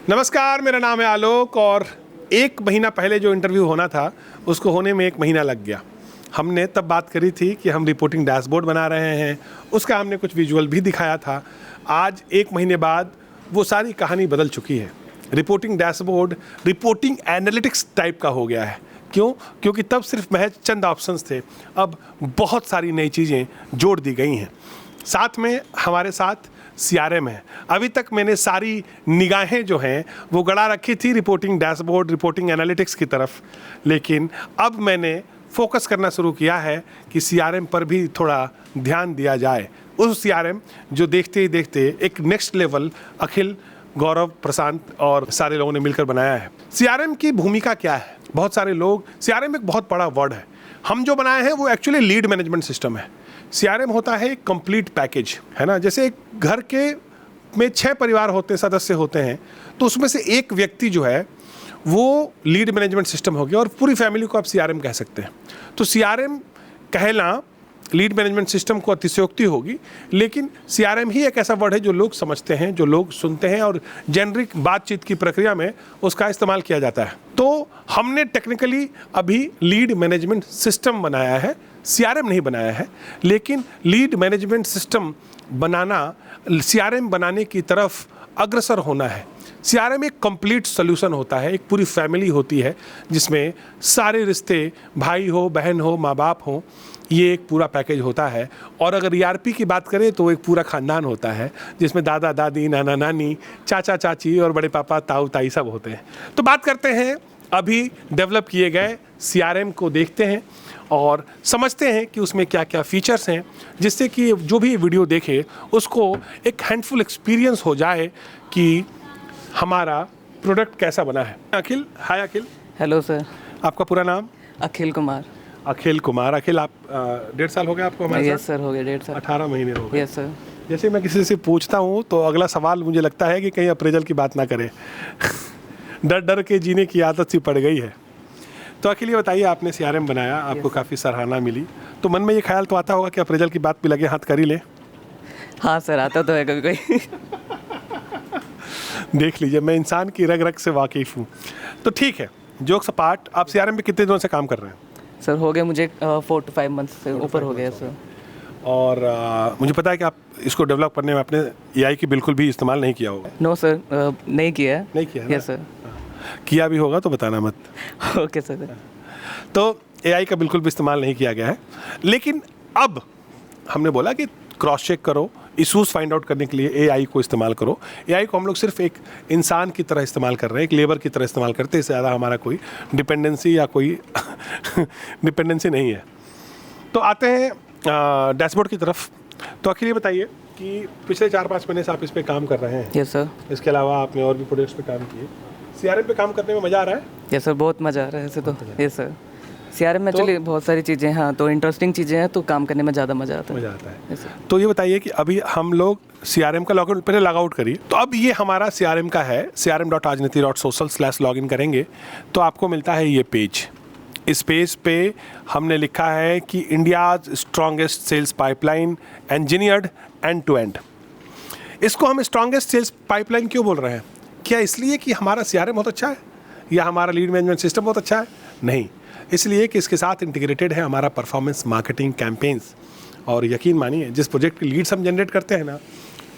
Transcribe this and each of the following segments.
नमस्कार, मेरा नाम है आलोक और एक महीना पहले जो इंटरव्यू होना था उसको होने में एक महीना लग गया। हमने तब बात करी थी कि हम रिपोर्टिंग डैशबोर्ड बना रहे हैं, उसका हमने कुछ विजुअल भी दिखाया था। आज एक महीने बाद वो सारी कहानी बदल चुकी है। Reporting dashboard reporting analytics type का हो गया है। क्यों? क्योंकि तब सिर्फ महज चंद ऑप्शंस थे, अब बहुत सारी नई चीज़ें जोड़ दी गई हैं। साथ में हमारे साथ CRM है। अभी तक मैंने सारी निगाहें जो हैं वो गड़ा रखी थी रिपोर्टिंग डैशबोर्ड, रिपोर्टिंग एनालिटिक्स की तरफ, लेकिन अब मैंने फोकस करना शुरू किया है कि CRM पर भी थोड़ा ध्यान दिया जाए। उस CRM जो देखते ही देखते एक नेक्स्ट लेवल अखिल, गौरव, प्रशांत और सारे लोगों ने मिलकर बनाया है। CRM की भूमिका क्या है? बहुत सारे लोग, CRM एक बहुत बड़ा वर्ड है। हम जो बनाए हैं वो एक्चुअली लीड मैनेजमेंट सिस्टम है। CRM होता है एक कंप्लीट पैकेज, है ना। जैसे एक घर के में 6 परिवार होते हैं, सदस्य होते हैं, तो उसमें से एक व्यक्ति जो है वो लीड मैनेजमेंट सिस्टम हो गया और पूरी फैमिली को आप CRM कह सकते हैं। तो CRM कहना लीड मैनेजमेंट सिस्टम को अतिशयोक्ति होगी, लेकिन CRM ही एक ऐसा वर्ड है जो लोग समझते हैं, जो लोग सुनते हैं और जेनरिक बातचीत की प्रक्रिया में उसका इस्तेमाल किया जाता है। तो हमने टेक्निकली अभी लीड मैनेजमेंट सिस्टम बनाया है, CRM नहीं बनाया है, लेकिन लीड मैनेजमेंट सिस्टम बनाना, CRM बनाने की तरफ अग्रसर होना है। CRM एक कंप्लीट सोल्यूशन होता है, एक पूरी फैमिली होती है जिसमें सारे रिश्ते, भाई हो, बहन हो, माँ बाप हो, ये एक पूरा पैकेज होता है। और अगर ERP की बात करें तो एक पूरा खानदान होता है जिसमें दादा दादी, नाना नानी, चाचा चाची और बड़े पापा, ताऊ ताई सब होते हैं। तो बात करते हैं अभी डेवलप किए गए CRM को, देखते हैं और समझते हैं कि उसमें क्या क्या फीचर्स हैं, जिससे कि जो भी वीडियो देखे उसको एक हैंडफुल एक्सपीरियंस हो जाए कि हमारा प्रोडक्ट कैसा बना है। Akhil, hi Akhil. Hello sir. आपका पूरा नाम? अखिल कुमार। अखिल कुमार। अखिल, आप 1.5 साल हो गया आपको हमारे साथ? यस सर, हो गया 1.5 साल। 18 महीने हो गए। Yes sir. जैसे मैं किसी से पूछता हूँ तो अगला सवाल मुझे लगता है कि कहीं अप्रेजल की बात ना करे। डर डर के जीने की आदत सी पड़ गई है। तो अखिल, ये बताइए, आपने CRM बनाया, आपको काफ़ी सराहना मिली, तो मन में ये ख्याल तो आता होगा कि अप्रेजल की बात भी लगे हाथ कर ही ले? हाँ सर, आता तो है कभी कोई। देख लीजिए, मैं इंसान की रग रग से वाकिफ़ हूँ। तो ठीक है, जोक्स अपार्ट, आप CRM पे कितने दिनों से काम कर रहे हैं? सर हो गया मुझे 4 to 5 मंथ से ऊपर हो गया सर। और मुझे पता है कि आप इसको डेवलप करने में आपने AI की बिल्कुल भी इस्तेमाल नहीं किया होगा। नो सर, नहीं किया है। नहीं किया? Yes sir. किया भी होगा तो बताना मत। Okay sir. तो AI का बिल्कुल भी इस्तेमाल नहीं किया गया है, लेकिन अब हमने बोला कि क्रॉस चेक करो, इशूज़ फाइंड आउट करने के लिए AI को इस्तेमाल करो। AI को हम लोग सिर्फ एक इंसान की तरह इस्तेमाल कर रहे हैं, एक लेबर की तरह इस्तेमाल करते हैं। इससे ज़्यादा हमारा कोई डिपेंडेंसी या कोई डिपेंडेंसी नहीं है। तो आते हैं डैशबोर्ड की तरफ। तो अखिल, ये बताइए कि पिछले 4-5 महीने से आप इस पर काम कर रहे हैं। Yes sir. इसके अलावा आपने और भी प्रोजेक्ट्स पे काम किए। CRM पे काम करने में मज़ा आ रहा है? यस सर, बहुत मज़ा आ रहा है ऐसे तो। Yes sir. CRM में एक्चुअली बहुत सारी चीज़ें, हाँ, तो इंटरेस्टिंग चीज़ें हैं, तो काम करने में ज़्यादा मज़ा आता है। मज़ा आता है। Yes sir. तो ये बताइए कि अभी हम लोग CRM का लॉगआउट, पहले लॉगआउट करिए। तो अब ये हमारा CRM का है, crm.rajniti.social/login करेंगे तो आपको मिलता है ये पेज। इस पेज पे हमने लिखा है कि India's strongest sales pipeline engineered end to end. इसको हम स्ट्रॉन्गेस्ट सेल्स पाइपलाइन क्यों बोल रहे हैं? क्या इसलिए कि हमारा CRM बहुत अच्छा है या हमारा लीड मैनेजमेंट सिस्टम बहुत अच्छा है? नहीं, इसलिए कि इसके साथ इंटीग्रेटेड है हमारा परफॉर्मेंस मार्केटिंग कैंपेन्स। और यकीन मानिए, जिस प्रोजेक्ट की लीड्स हम जनरेट करते हैं ना,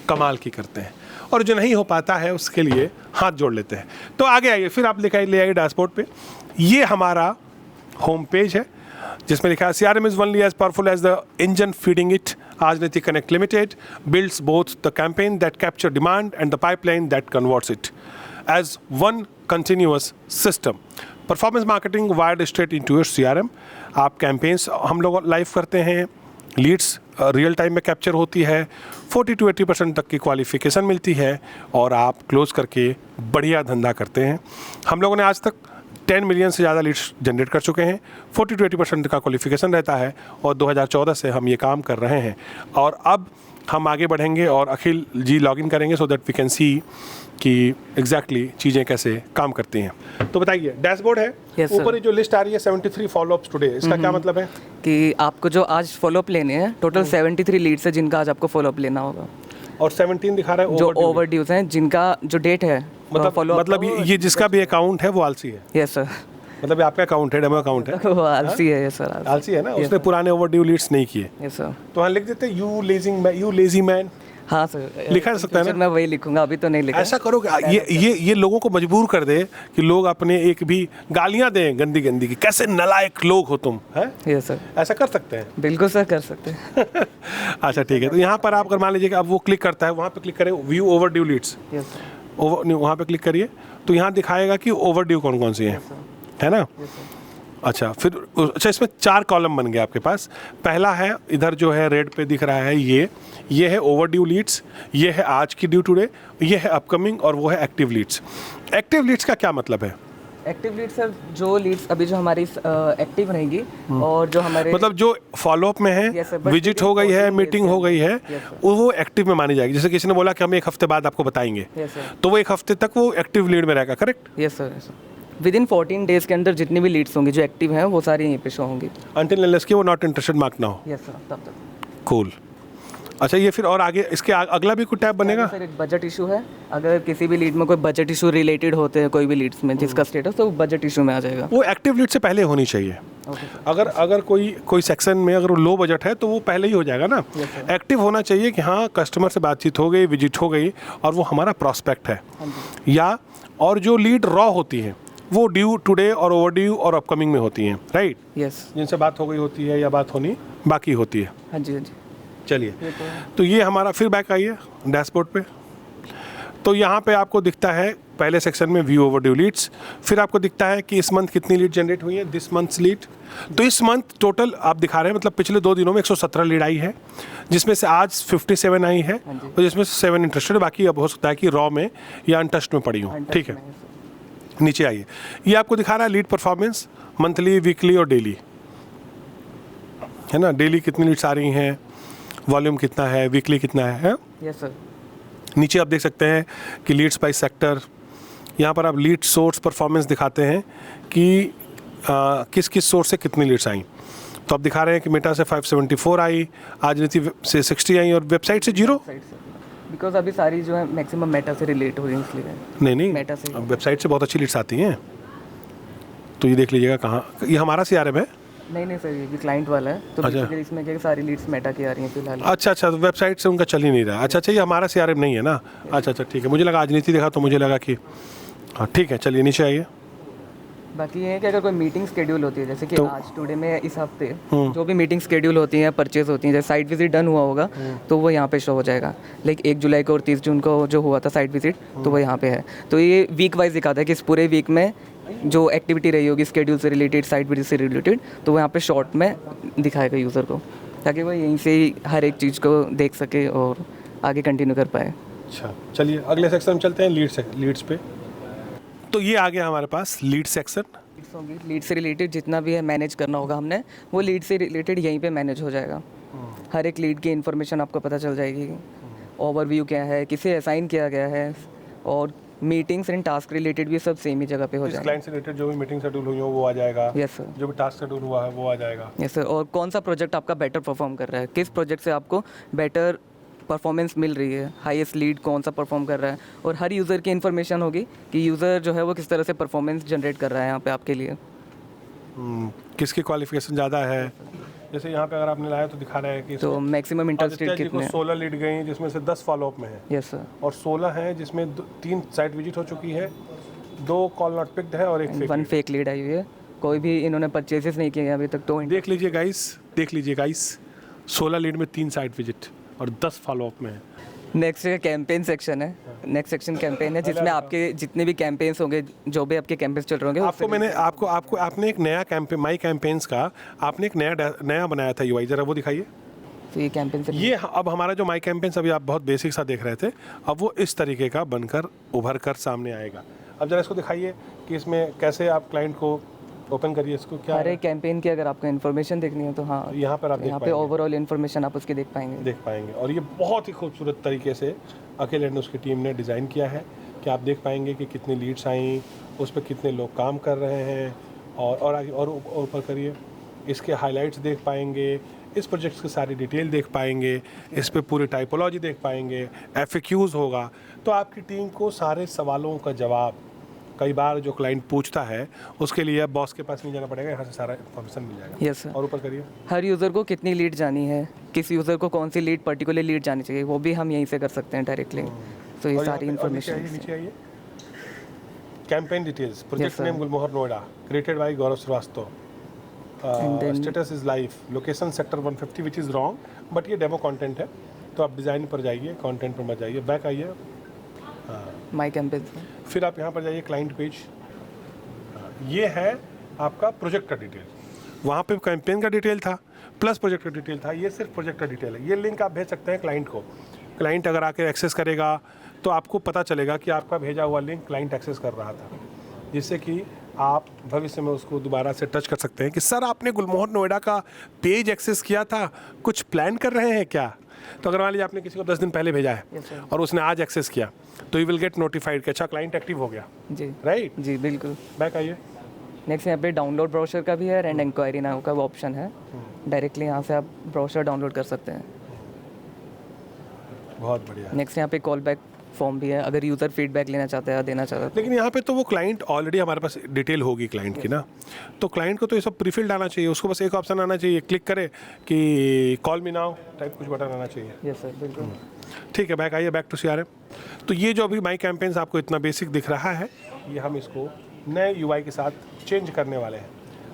कमाल की करते हैं, और जो नहीं हो पाता है उसके लिए हाथ जोड़ लेते हैं। तो आगे आइए, फिर आप ले आइए डैशबोर्ड पे। ये हमारा होम पेज है जिसमें लिखा है CRM is only as powerful as the engine feeding it. Rajniti Connect Limited builds both the campaign that capture demand and the pipeline that converts it as one continuous system. Performance marketing wired straight into your CRM. आप campaigns हम लोग live करते हैं, Leeds real time में capture होती है, 40 to 80% तक की क्वालिफिकेशन मिलती है और आप क्लोज करके बढ़िया धंधा करते हैं। हम लोगों ने आज तक 10 मिलियन से ज़्यादा लीड्स जनरेट कर चुके हैं, 40 to 80% का क्वालिफिकेशन रहता है और 2014 से हम ये काम कर रहे हैं। और अब हम आगे बढ़ेंगे और अखिल जी लॉगिन करेंगे so that we can see कि एग्जैक्टली चीज़ें कैसे काम करती हैं। तो बताइए, डैशबोर्ड है, Yes, ऊपर ये जो लिस्ट आ रही है 73 फॉलोअप्स टुडे, इसका क्या मतलब है? कि आपको जो आज फॉलोअप लेने हैं, टोटल 73 लीड्स है जिनका आज आपको फॉलोअप लेना होगा। और 17 दिखा रहा है जो ओवरड्यूज हैं, जिनका जो डेट है मतलब ये जिसका भी अकाउंट है वो आलसी है, यस सर। मतलब ये आपका अकाउंट है, डेमो अकाउंट है, वो आलसी है, यस सर। आलसी है ना, उसने पुराने ओवरड्यू लीड्स नहीं किए, यस सर। तो हाँ लिख देते यू लेजी मैन, हाँ सर, लिखा जा सकता है ना? मैं वही लिखूंगा, अभी तो नहीं लिखा। ऐसा करो कि ये लोगों को मजबूर कर दे कि लोग अपने एक भी गालियां दें गंदी गंदी की, कैसे नालायक लोग हो तुम, हैं? यस सर, ऐसा कर सकते हैं। बिल्कुल सर, कर सकते हैं। अच्छा ठीक है, तो यहाँ पर आप अगर मान लीजिए कि अब वो क्लिक करता है, वहाँ पे क्लिक करें view overdue leads, yes sir, वहाँ पे क्लिक करिए तो यहाँ दिखाएगा कि ओवरड्यू कौन कौन सी हैं, है ना? अच्छा, फिर अच्छा इसमें 4 कॉलम बन गए आपके पास। पहला है इधर जो है रेड पे दिख रहा है, ये है ओवरड्यू लीड्स, ये है आज की ड्यू टुडे, ये है अपकमिंग, और वो है एक्टिव लीड्स। एक्टिव लीड्स का क्या मतलब है? एक्टिव लीड्स सर, जो लीड्स अभी जो हमारी एक्टिव रहेंगी और जो हमारे मतलब जो फॉलोअप में है, Yes, sir, but विजिट हो गई है, 14 मीटिंग days हो गई है, Yes, sir. वो एक्टिव में मानी जाएगी। जैसे किसी ने बोला कि हम 1 हफ्ते बाद आपको बताएंगे, यस सर, तो वो 1 हफ्ते तक वो एक्टिव लीड में रहेगा, correct? Yes sir, yes sir. With in 14 days के अंदर जितनी भी लीड्स होंगी जो एक्टिव हैं वो सारी यहीं पे शो होंगी। अनटिल अनलेस कि वो नॉट इंटरेस्टेड मार्क ना हो। यस सर, तब तक। कूल। अच्छा, ये फिर और आगे इसके अगला भी कोई टैब बनेगा? सर एक बजट इशू है, अगर किसी भी लीड में कोई बजट इशू रिलेटेड होते हैं, कोई भी लीड्स में जिसका स्टेटस, तो बजट इशू में आ जाएगा। वो एक्टिव लीड से पहले होनी चाहिए। ओके सर, अगर कोई सेक्शन में अगर लो बजट है तो वो पहले ही हो जाएगा ना। एक्टिव होना चाहिए कि हाँ कस्टमर से बातचीत हो गई, विजिट हो गई, और वो हमारा प्रॉस्पेक्ट है। हाँ जी, या और जो लीड रॉ होती हैं वो ड्यू टुडे और ओवरड्यू और अपकमिंग में होती हैं, राइट? यस, जिनसे बात हो गई होती है या बात होनी बाकी होती है। हाँ जी, हाँ जी। चलिए, तो ये हमारा, फिर बैक आइए डैशबोर्ड पे, तो यहाँ पे आपको दिखता है पहले सेक्शन में व्यू ओवरड्यू लीड्स, फिर आपको दिखता है कि इस मंथ कितनी लीड जनरेट हुई है, दिस मंथ्स लीड। तो इस मंथ टोटल आप दिखा रहे हैं, मतलब पिछले 2 दिनों में 117 लीड आई है, जिसमें से आज 57 आई है, और जिसमें से 7 इंटरेस्टेड, बाकी अब हो सकता है कि रॉ में या अनटच्ड में पड़ी हो। ठीक है, नीचे आइए, ये आपको दिखा रहा है लीड परफॉर्मेंस, मंथली, वीकली और डेली, है ना? डेली कितनी लीड्स आ रही हैं, वॉल्यूम कितना है, वीकली कितना है? यस सर, नीचे आप देख सकते हैं कि लीड्स बाय सेक्टर, यहाँ पर आप लीड सोर्स परफॉर्मेंस दिखाते हैं कि किस किस सोर्स से कितनी लीड्स आई। तो आप दिखा रहे हैं कि मेटा से 574 आई, आज नीति से 60 आई, और वेबसाइट से 0। बिकॉज अभी सारी जो है मैक्सिमम मेटा से रिलेट हो रही है, इसलिए नहीं मेटा से। अब वेबसाइट से बहुत अच्छी लीड्स आती हैं, तो ये देख लीजिएगा कहाँ, ये हमारा CRM है। नहीं सर, ये भी क्लाइंट वाला है, तो अच्छा। बेसिकली इसमें क्या सारी लीड्स मेटा की आ रही हैं फिलहाल। अच्छा, तो वेबसाइट से उनका चल ही नहीं रहा। अच्छा, ये हमारा CRM नहीं है ना। अच्छा, ठीक है, मुझे लगा आज नीति देखा तो मुझे लगा कि हाँ ठीक है, चलिए नीचे आइए। बाकी ये है कि अगर कोई मीटिंग शेड्यूल होती है, जैसे कि आज टुडे में इस हफ्ते जो भी मीटिंग शेड्यूल होती हैं, परचेज होती हैं, जैसे साइट विजिट डन हुआ होगा तो वो यहाँ पे शो हो जाएगा। लाइक 1 जुलाई को और 30 जून को जो हुआ था साइट विजिट, तो वो यहाँ पे है। तो ये वीक वाइज दिखाता है कि इस पूरे वीक में जो एक्टिविटी रही होगी स्केड्यूल से रिलेटेड, साइट विजिट से रिलेटेड, तो वो यहाँ पे शॉर्ट में दिखाएगा यूज़र को, ताकि वो यहीं से ही हर एक चीज़ को देख सके और आगे कंटिन्यू कर पाए। अच्छा, चलिए अगले सेक्शन में चलते हैं, लीड्स पे। तो ये आ गया हमारे पास लीड सेक्शन। लीड्स होंगी, लीड से रिलेटेड जितना भी है मैनेज करना होगा हमने, वो लीड से रिलेटेड यहीं पे मैनेज हो जाएगा। हर एक लीड की इन्फॉर्मेशन आपको पता चल जाएगी, ओवरव्यू क्या है, किसे असाइन किया गया है, और मीटिंग्स एंड टास्क रिलेटेड भी सब सेम ही जगह पे हो जाएगा। क्लाइंट से रिलेटेड जो भी मीटिंग शेड्यूल हुई हो वो आ जाएगा। यस सर, जो भी टास्क शेड्यूल हुआ है वो आ जाएगा। यस सर, और कौन सा प्रोजेक्ट आपका बेटर परफॉर्म कर रहा है, किस प्रोजेक्ट से आपको बेटर परफॉर्मेंस मिल रही है, हाईएस्ट लीड कौन सा परफॉर्म कर रहा है, और हर यूज़र की इन्फॉर्मेशन होगी कि यूज़र जो है वो किस तरह से परफॉर्मेंस जनरेट कर रहा है यहाँ पे आपके लिए। किसकी क्वालिफिकेशन ज़्यादा है, जैसे यहाँ पे अगर आपने लाया तो दिखा रहा है कि तो मैक्सिमम इंटरेस्टेड आदित्य जी को कितने। 16 लीड गई, जिसमें से 10 फॉलोअप में है, यस सर, और 16 हैं जिसमें 3 साइट विजिट हो चुकी है, 2 कॉल नॉट पिक्ड है और 1 1 फेक लीड आई हुई है, कोई भी इन्होंने परचेजेस नहीं किए हैं अभी तक। तो देख लीजिए गाइस, 16 लीड में 3 साइट विजिट और 10 फॉलोअप में है। नेक्स्ट कैंपेन सेक्शन है, नेक्स्ट सेक्शन कैंपेन है, जिसमें आपके जितने भी कैंपेन्स होंगे, जो भी आपके कैंपेन्स चल रहे होंगे, आपने एक नया कैंपेन, माई कैंपेन्स का आपने एक नया बनाया था UI, जरा वो दिखाइए। तो ये कैंपेन से ये अब हमारा जो माई कैंपेन्स अभी आप बहुत बेसिक सा देख रहे थे, अब वो इस तरीके का बनकर उभर कर सामने आएगा। अब जरा इसको दिखाइए कि इसमें कैसे आप क्लाइंट को ओपन करिए, इसको क्या हर एक कैंपेन की अगर आपको इन्फॉर्मेशन देखनी है तो हाँ, यहाँ पर आप यहाँ पे ओवरऑल इन्फॉर्मेशन आप उसकी देख पाएंगे। और ये बहुत ही खूबसूरत तरीके से अखिल एंड उसकी टीम ने डिज़ाइन किया है कि आप देख पाएंगे कि कितनी लीड्स आई, उस पर कितने लोग काम कर रहे हैं, और आगे और ऊपर करिए, इसके हाइलाइट्स देख पाएंगे, इस प्रोजेक्ट की सारी डिटेल देख पाएंगे, इस पे पूरी टाइपोलॉजी देख पाएंगे, FAQs होगा। तो आपकी टीम को सारे सवालों का जवाब, कई बार जो क्लाइंट पूछता है उसके लिए अब बॉस के पास नहीं जाना पड़ेगा, यहाँ से सारा इन्फॉर्मेशन मिल जाएगा। Yes sir. और ऊपर करिए, हर यूज़र को कितनी लीड जानी है, किस यूज़र को कौन सी लीड पर्टिकुलर लीड जानी चाहिए, वो भी हम यहीं से कर सकते हैं डायरेक्टली। तो ये और यहाँ सारी पे- और इन्फॉर्मेशन। नीचे आइए, campaign details, project sir. Name Gulmohar Noida, created by Gaurav Srivastava, And then- status is live, location sector 150 which is wrong, but ये डेमो कंटेंट है। तो आप डिज़ाइन पर जाइए, कंटेंट पर मत जाइए, बैक आइए, माई कैंपेन। फिर आप यहाँ पर जाइए क्लाइंट पेज। ये है आपका प्रोजेक्ट का डिटेल, वहाँ पे कैंपेन का डिटेल था प्लस प्रोजेक्ट का डिटेल था, ये सिर्फ प्रोजेक्ट का डिटेल है। ये लिंक आप भेज सकते हैं क्लाइंट को, क्लाइंट अगर आके एक्सेस करेगा तो आपको पता चलेगा कि आपका भेजा हुआ लिंक क्लाइंट एक्सेस कर रहा था, जिससे कि आप भविष्य में उसको दोबारा से टच कर सकते हैं कि सर आपने गुलमोहर नोएडा का पेज एक्सेस किया था, कुछ प्लान कर रहे हैं क्या। तो अगर मान लीजिए आपने किसी को 10 दिन पहले भेजा है Yes, sir. और उसने आज एक्सेस किया, तो यू विल गेट नोटिफाइड कि अच्छा क्लाइंट एक्टिव हो गया, जी राइट। जी बिल्कुल। बैक आइए, नेक्स्ट यहाँ पे डाउनलोड ब्राउज़र का भी है एंड इंक्वायरी नाउ का ऑप्शन है। डायरेक्टली यहाँ से आप ब्राउज़र डाउनलोड कर सकते हैं। बहुत बढ़िया। नेक्स्ट यहाँ पे कॉल बैक फॉर्म भी है, अगर यूज़र फीडबैक लेना चाहता है या देना चाहता है। लेकिन यहाँ पे तो वो क्लाइंट ऑलरेडी हमारे पास डिटेल होगी क्लाइंट की ना, तो क्लाइंट को तो ये सब प्रीफिल्ड आना चाहिए, उसको बस एक ऑप्शन आना चाहिए, क्लिक करे कि कॉल मी नाउ टाइप कुछ बटन आना चाहिए। यस सर बिल्कुल। ठीक है, बैक आइए, बैक टू CRM। तो ये जो अभी माई कैंपेन्स आपको इतना बेसिक दिख रहा है, ये हम इसको नए UI के साथ चेंज करने वाले हैं।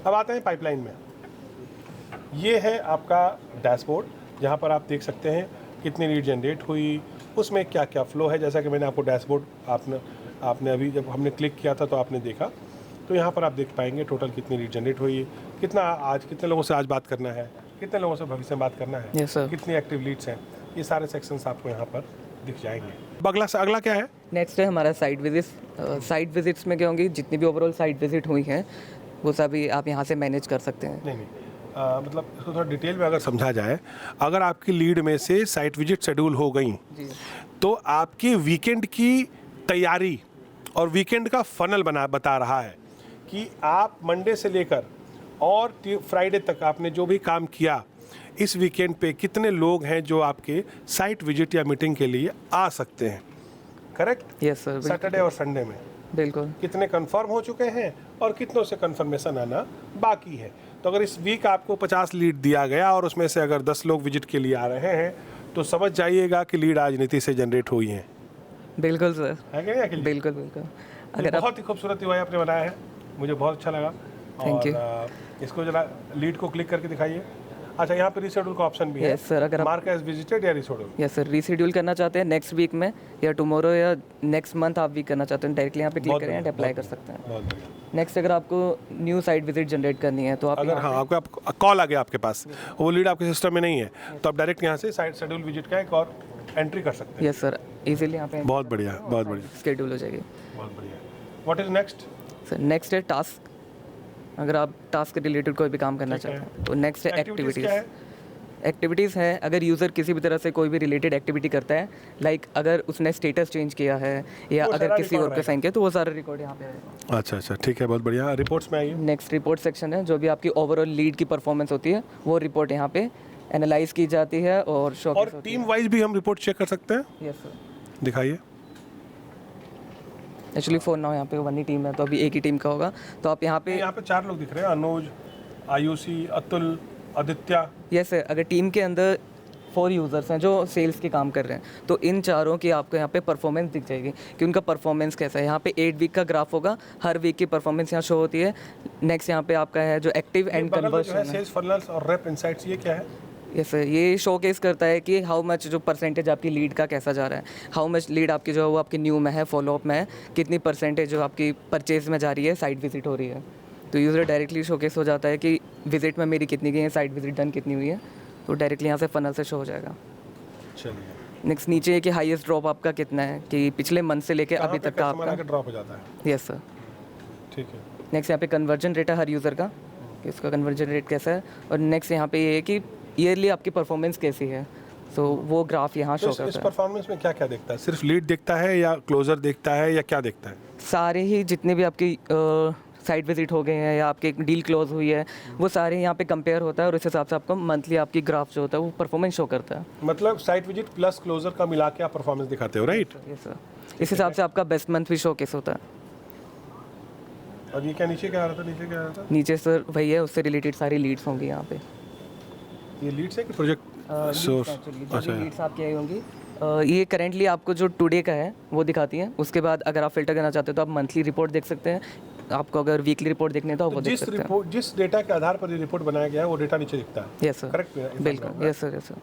अब आते हैं पाइपलाइन में। ये है आपका डैशबोर्ड, जहाँ पर आप देख सकते हैं कितनी लीड जनरेट हुई, उसमें क्या क्या फ्लो है। जैसा कि मैंने आपको डैशबोर्ड आपने अभी जब हमने क्लिक किया था तो आपने देखा, तो यहाँ पर आप देख पाएंगे टोटल कितनी लीड जनरेट हुई, कितना आज कितने लोगों से आज बात करना है, कितने लोगों से भविष्य में बात करना है, Yes, sir. कितनी एक्टिव लीड्स हैं, ये सारे सेक्शंस आपको यहाँ पर दिख जाएंगे। अब अगला क्या है? नेक्स्ट है हमारा साइट विजिट्स। साइट विजिट्स में क्या होंगी, जितनी भी ओवरऑल साइट विजिट हुई हैं वो सभी आप यहाँ से मैनेज कर सकते हैं। नहीं मतलब इसको थोड़ा डिटेल में अगर समझा जाए, अगर आपकी लीड में से साइट विजिट शेड्यूल हो गई जी तो आपके वीकेंड की तैयारी और वीकेंड का फनल बता रहा है कि आप मंडे से लेकर और फ्राइडे तक आपने जो भी काम किया, इस वीकेंड पे कितने लोग हैं जो आपके साइट विजिट या मीटिंग के लिए आ सकते हैं। करेक्ट। यस सर सैटरडे और संडे में बिल्कुल। कितने कंफर्म हो चुके हैं और कितनों से कंफर्मेशन आना बाकी है। तो अगर इस वीक आपको 50 लीड दिया गया और उसमें से अगर 10 लोग विजिट के लिए आ रहे हैं, तो समझ जाइएगा कि लीड राजनीति से जनरेट हुई हैं। बिल्कुल सर, है कि नहीं अखिल? बिल्कुल बिल्कुल। अगर बहुत ही खूबसूरत UI आपने बनाया है, मुझे बहुत अच्छा लगा। Thank you. इसको जरा लीड को क्लिक करके दिखाइए। अच्छा, यहाँ पे रिशेड्यूल का ऑप्शन भी है। यस सर, अगर आप मार्क एज विजिटेड या रिशेड्यूल। यस सर रीशेड्यूल करना चाहते हैं नेक्स्ट वीक में या टुमारो या नेक्स्ट मंथ आप वीक करना चाहते हैं, डायरेक्टली यहाँ पे क्लिक करें एंड अप्लाई कर सकते हैं। बहुत बढ़िया। नेक्स्ट अगर आपको न्यू साइट विजिट जनरेट करनी है तो आप अगर हाँ आपका कॉल आ गया आपके पास, वो लीड आपके सिस्टम में नहीं है, तो आप डायरेक्ट यहाँ से साइट शेड्यूल विजिट का एक और एंट्री कर सकते हैं। यस सर इजीली यहाँ पे बहुत बढ़िया, बहुत बढ़िया, शेड्यूल हो जाएगी। बहुत बढ़िया। What is next? Sir next है टास्क। अगर आप टास्क रिलेटेड कोई भी काम करना चाहते हैं तो नेक्स्ट है एक्टिविटीज़। एक्टिविटीज़ है, अगर यूज़र किसी भी तरह से कोई भी रिलेटेड एक्टिविटी करता है, लाइक अगर उसने स्टेटस चेंज किया है या अगर किसी और को साइन किया, तो वो सारा रिकॉर्ड यहाँ पे आएगा। अच्छा, ठीक है, बहुत बढ़िया। रिपोर्ट्स में आइए। नेक्स्ट रिपोर्ट सेक्शन है, जो भी आपकी ओवरऑल लीड की परफॉर्मेंस होती है वो रिपोर्ट यहाँ पे एनालाइज की जाती है और शो और टीम वाइज भी हम रिपोर्ट चेक कर सकते हैं। Yes sir. दिखाइए। एक्चुअली फॉर नाउ यहाँ पे वन ही टीम है, तो अभी एक ही टीम का होगा। तो आप यहाँ पे 4 लोग दिख रहे हैं, अनुज, आयुषी, अतुल, आदित्य। यस सर, अगर टीम के अंदर 4 यूज़र्स हैं जो सेल्स के काम कर रहे हैं, तो इन चारों की आपको यहाँ पे परफॉर्मेंस दिख जाएगी कि उनका परफॉर्मेंस कैसा है। यहाँ पे 8 वीक का ग्राफ होगा, हर वीक की परफॉर्मेंस यहाँ शो होती है। नेक्स्ट यहाँ पे आपका है जो एक्टिव एंड कन्वर्जन है। सेल्स फनल्स और रेप इनसाइट्स, ये क्या है? यस सर, ये शोकेस करता है कि हाउ मच जो परसेंटेज आपकी लीड का कैसा जा रहा है, हाउ मच लीड आपकी जो है वो आपकी न्यू में है, फॉलोअप में है, कितनी परसेंटेज जो आपकी परचेज में जा रही है, साइट विजिट हो रही है। तो यूज़र डायरेक्टली शोकेस हो जाता है कि विजिट में मेरी कितनी गई है, साइट विजिट डन कितनी हुई है, तो डायरेक्टली यहाँ से फनल से शो हो जाएगा। चलिए। नेक्स्ट नीचे है कि हाईएस्ट ड्रॉप आपका कितना है, कि पिछले मंथ से लेके अभी तक का आपका। ड्रॉप हो जाता है। Yes sir. ठीक है। नेक्स्ट यहाँ पे कन्वर्जन रेट है हर यूज़र का, कि उसका कन्वर्जन रेट कैसा है। और नेक्स्ट यहाँ पे ये है कि ईयरली आपकी परफॉर्मेंस कैसी है, तो वो ग्राफ यहाँ शो इस करता है। परफॉर्मेंस में क्या क्या देखता है? सिर्फ लीड देखता है या क्लोजर देखता है या क्या देखता है? सारे ही जितने भी आपकी साइट विजिट हो गए हैं या आपके डील क्लोज हुई है, वो सारे यहाँ पे कंपेयर होता है और उस हिसाब से आपको मंथली आपकी ग्राफ जो होता है वो परफॉर्मेंस शो करता है। मतलब साइट विजिट प्लस क्लोजर का मिला के आप परफॉर्मेंस दिखाते हो, राइट? ये सर, इस हिसाब से आपका बेस्ट मंथ भी शोकेस होता है। और ये क्या नीचे क्या आ रहा था, नीचे क्या आ रहा था? नीचे सर वही है, उससे रिलेटेड सारी लीड्स होंगी यहाँ पे। ये लीड्स है कि प्रोजेक्ट सोर्स? अच्छा, लीड्स आपकी आई होंगी। ये करेंटली आपको जो टुडे का है वो दिखाती है। उसके बाद अगर आप फिल्टर करना चाहते हो तो आप मंथली रिपोर्ट देख सकते हैं। आपको अगर वीकली रिपोर्ट देखनी है तो आप वो देख सकते हैं। जिस डेटा के आधार पर ये रिपोर्ट बनाया गया है वो डेटा नीचे दिखता है। यस सर, करेक्ट, बिल्कुल, यस सर, यस सर।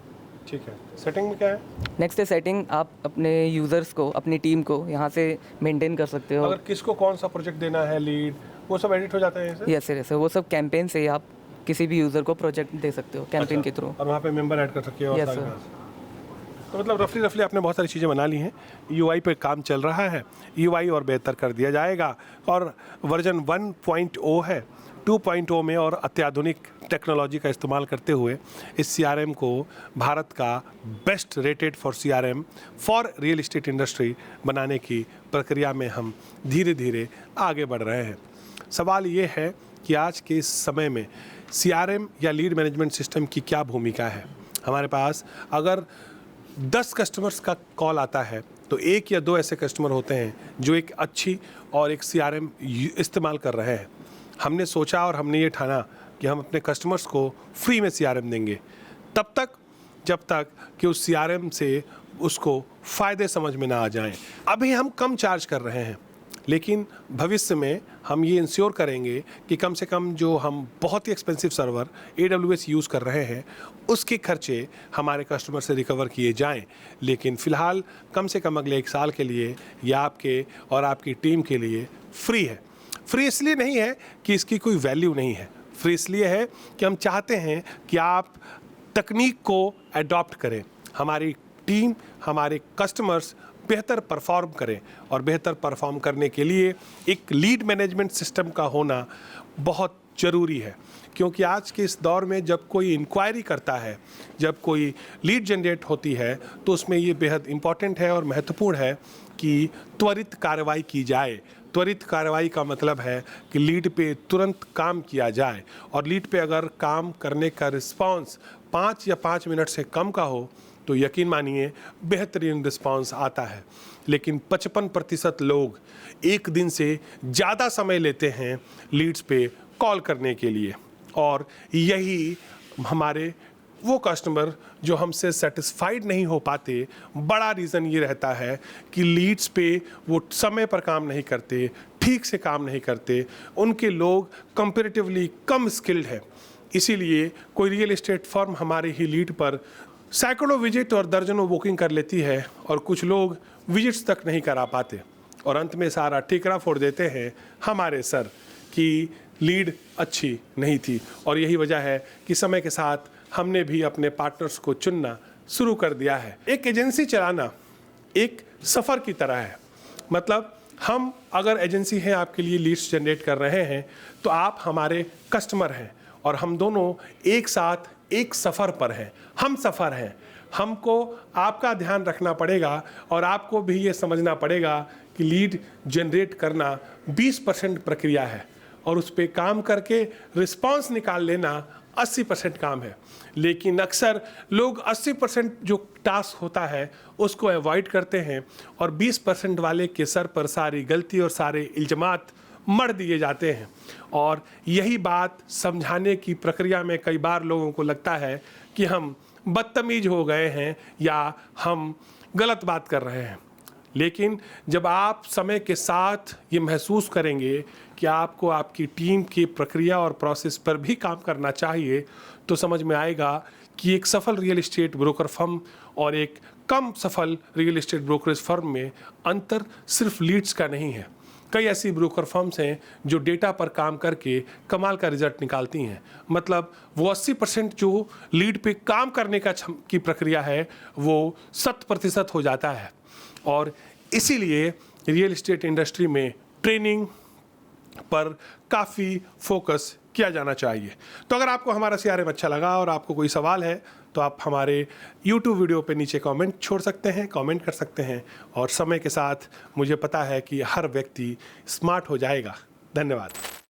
ठीक है। सेटिंग में क्या है? नेक्स्ट है सेटिंग। आप अपने यूज़र्स को, अपनी टीम को यहाँ से मेंटेन कर सकते हो। अगर किसको कौन सा प्रोजेक्ट देना है, लीड, वो सब एडिट हो जाता है इससे? यस सर, यस सर, वो सब कैंपेन से आप किसी भी यूज़र को प्रोजेक्ट दे सकते हो कैंपेन के थ्रू। और वहाँ पे मेंबर ऐड कर सकते हो। Yes, और sir. तो मतलब रफली आपने बहुत सारी चीज़ें बना ली हैं। यूआई पे काम चल रहा है, यूआई और बेहतर कर दिया जाएगा और वर्जन 1.0 है। 2.0 में और अत्याधुनिक टेक्नोलॉजी का इस्तेमाल करते हुए इस सीआरएम को भारत का best rated for CRM for real estate industry बनाने की प्रक्रिया में हम धीरे धीरे आगे बढ़ रहे हैं। सवाल ये है कि आज के इस समय में सीआरएम या लीड मैनेजमेंट सिस्टम की क्या भूमिका है। हमारे पास अगर 10 कस्टमर्स का कॉल आता है तो 1 या 2 ऐसे कस्टमर होते हैं जो एक अच्छी और एक सीआरएम इस्तेमाल कर रहे हैं। हमने सोचा और हमने ये ठाना कि हम अपने कस्टमर्स को फ्री में सीआरएम देंगे, तब तक जब तक कि उस सीआरएम से उसको फ़ायदे समझ में ना आ जाएं। अभी हम कम चार्ज कर रहे हैं, लेकिन भविष्य में हम ये इंश्योर करेंगे कि कम से कम जो हम बहुत ही एक्सपेंसिव सर्वर AWS यूज़ कर रहे हैं उसके खर्चे हमारे कस्टमर से रिकवर किए जाएं। लेकिन फ़िलहाल कम से कम अगले 1 साल के लिए ये आपके और आपकी टीम के लिए फ्री है। फ्री इसलिए नहीं है कि इसकी कोई वैल्यू नहीं है, फ्री इसलिए है कि हम चाहते हैं कि आप तकनीक को अडॉप्ट करें, हमारी टीम, हमारे कस्टमर्स बेहतर परफॉर्म करें। और बेहतर परफॉर्म करने के लिए एक लीड मैनेजमेंट सिस्टम का होना बहुत ज़रूरी है, क्योंकि आज के इस दौर में जब कोई इंक्वायरी करता है, जब कोई लीड जनरेट होती है, तो उसमें ये बेहद इम्पॉर्टेंट है और महत्वपूर्ण है कि त्वरित कार्रवाई की जाए। त्वरित कार्रवाई का मतलब है कि लीड पे तुरंत काम किया जाए, और लीड पे अगर काम करने का रिस्पांस 5 या 5 मिनट से कम का हो तो यकीन मानिए बेहतरीन रिस्पांस आता है। लेकिन 55% लोग एक दिन से ज़्यादा समय लेते हैं लीड्स पे कॉल करने के लिए, और यही हमारे वो कस्टमर जो हमसे सेटिस्फाइड नहीं हो पाते, बड़ा रीज़न ये रहता है कि लीड्स पे वो समय पर काम नहीं करते, ठीक से काम नहीं करते, उनके लोग कंपैरेटिवली कम स्किल्ड हैं। इसीलिए कोई रियल एस्टेट फर्म हमारे ही लीड पर सैकड़ों विजिट और दर्जनों बुकिंग कर लेती है, और कुछ लोग विजिट्स तक नहीं करा पाते, और अंत में सारा ठीकरा फोड़ देते हैं हमारे सर कि लीड अच्छी नहीं थी। और यही वजह है कि समय के साथ हमने भी अपने पार्टनर्स को चुनना शुरू कर दिया है। एक एजेंसी चलाना एक सफ़र की तरह है। मतलब हम अगर एजेंसी है आपके लिए लीड्स जनरेट कर रहे हैं तो आप हमारे कस्टमर हैं, और हम दोनों एक साथ एक सफ़र पर हैं। हम सफ़र हैं, हमको आपका ध्यान रखना पड़ेगा, और आपको भी ये समझना पड़ेगा कि लीड जनरेट करना 20% प्रक्रिया है, और उस पर काम करके रिस्पांस निकाल लेना 80% काम है। लेकिन अक्सर लोग 80% जो टास्क होता है उसको अवॉइड करते हैं, और 20% वाले के सर पर सारी गलती और सारे इल्ज़ामात मढ़ दिए जाते हैं। और यही बात समझाने की प्रक्रिया में कई बार लोगों को लगता है कि हम बदतमीज हो गए हैं या हम गलत बात कर रहे हैं। लेकिन जब आप समय के साथ ये महसूस करेंगे कि आपको आपकी टीम की प्रक्रिया और प्रोसेस पर भी काम करना चाहिए, तो समझ में आएगा कि एक सफल रियल एस्टेट ब्रोकर फर्म और एक कम सफल रियल एस्टेट ब्रोकरेज फर्म में अंतर सिर्फ लीड्स का नहीं है। कई ऐसी ब्रोकर फर्म्स हैं जो डेटा पर काम करके कमाल का रिजल्ट निकालती हैं। मतलब वो 80% जो लीड पे काम करने की प्रक्रिया है वो 100% हो जाता है। और इसीलिए रियल एस्टेट इंडस्ट्री में ट्रेनिंग पर काफ़ी फोकस किया जाना चाहिए। तो अगर आपको हमारा सीआरएम अच्छा लगा और आपको कोई सवाल है तो आप हमारे YouTube वीडियो पे नीचे कमेंट छोड़ सकते हैं, कमेंट कर सकते हैं, और समय के साथ मुझे पता है कि हर व्यक्ति स्मार्ट हो जाएगा। धन्यवाद।